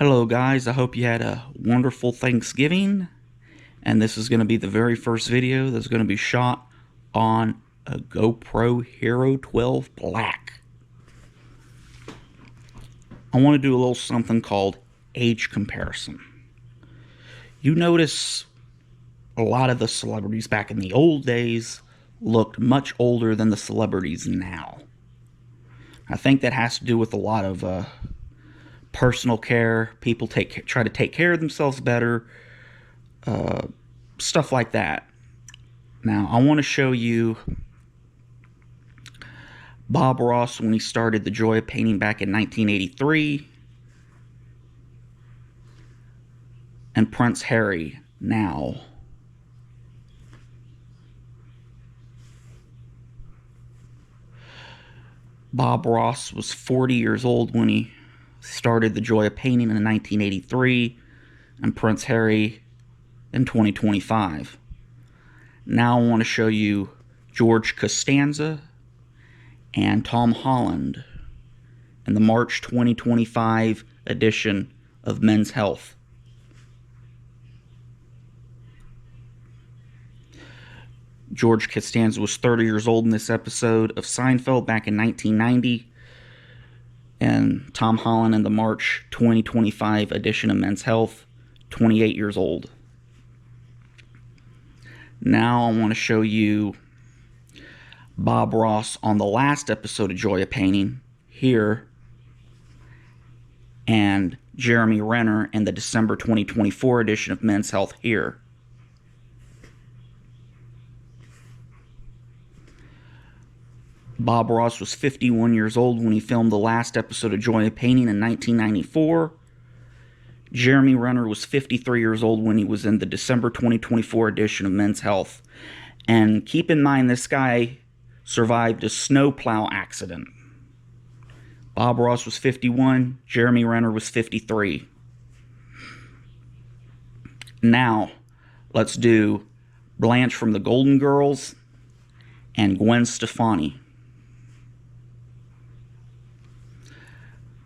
Hello guys, I hope you had a wonderful Thanksgiving, and this is going to be the very first video that's going to be shot on a GoPro Hero 12 Black. I want to do a little something called age comparison. You notice a lot of the celebrities back in the old days looked much older than the celebrities now. I think that has to do with a lot of personal care. People try to take care of themselves better, stuff like that. Now, I want to show you Bob Ross when he started the joy of painting back in 1983, and Prince Harry now. Bob Ross was 40 years old when he started the joy of painting in 1983, and Prince Harry in 2025. Now I want to show you George Costanza and Tom Holland in the March 2025 edition of Men's Health. George Costanza was 30 years old in this episode of Seinfeld back in 1990. And Tom Holland in the March 2025 edition of Men's Health, 28 years old. Now I want to show you Bob Ross on the last episode of Joy of Painting here, and Jeremy Renner in the December 2024 edition of Men's Health here. Bob Ross was 51 years old when he filmed the last episode of Joy of Painting in 1994. Jeremy Renner was 53 years old when he was in the December 2024 edition of Men's Health. And keep in mind, this guy survived a snowplow accident. Bob Ross was 51, Jeremy Renner was 53. Now, let's do Blanche from the Golden Girls and Gwen Stefani.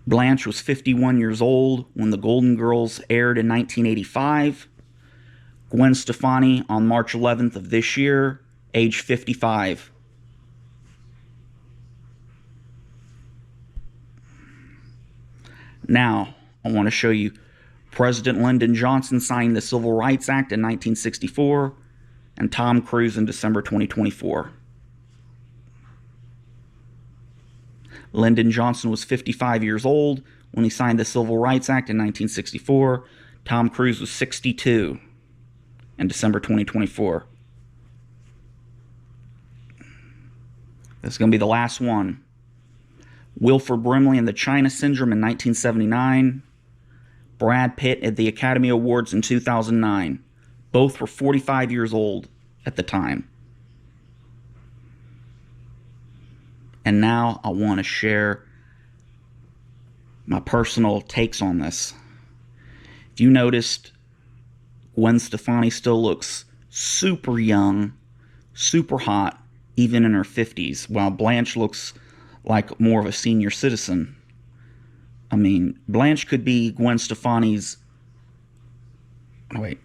Blanche was 51 years old when The Golden Girls aired in 1985. Gwen Stefani on March 11th of this year, age 55. Now, I want to show you President Lyndon Johnson signing the Civil Rights Act in 1964, and Tom Cruise in December 2024. Lyndon Johnson was 55 years old when he signed the Civil Rights Act in 1964. Tom Cruise was 62 in December 2024. This is going to be the last one. Wilford Brimley and the China Syndrome in 1979. Brad Pitt at the Academy Awards in 2009. Both were 45 years old at the time. And now I want to share my personal takes on this. If you noticed, Gwen Stefani still looks super young, super hot, even in her 50s, while Blanche looks like more of a senior citizen. I mean, Blanche could be Gwen Stefani's... Oh, wait.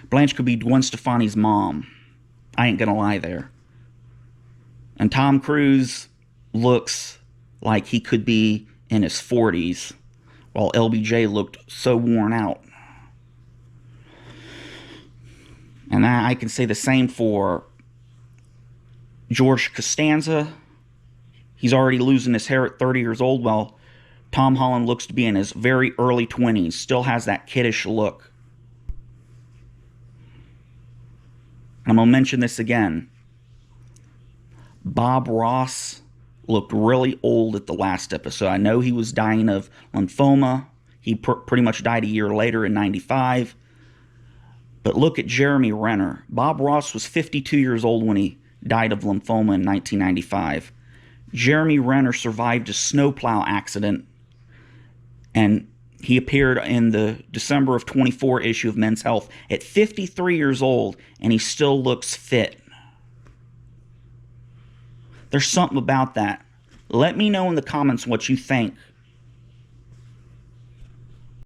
Blanche could be Gwen Stefani's mom. I ain't gonna lie there. And Tom Cruise looks like he could be in his 40s, while LBJ looked so worn out. And I can say the same for George Costanza. He's already losing his hair at 30 years old, while Tom Holland looks to be in his very early 20s, still has that kiddish look. And I'm going to mention this again. Bob Ross looked really old at the last episode. I know he was dying of lymphoma. He pretty much died a year later in 95. But look at Jeremy Renner. Bob Ross was 52 years old when he died of lymphoma in 1995. Jeremy Renner survived a snowplow accident, and he appeared in the December of 24 issue of Men's Health at 53 years old, and he still looks fit. There's something about that. Let me know in the comments what you think.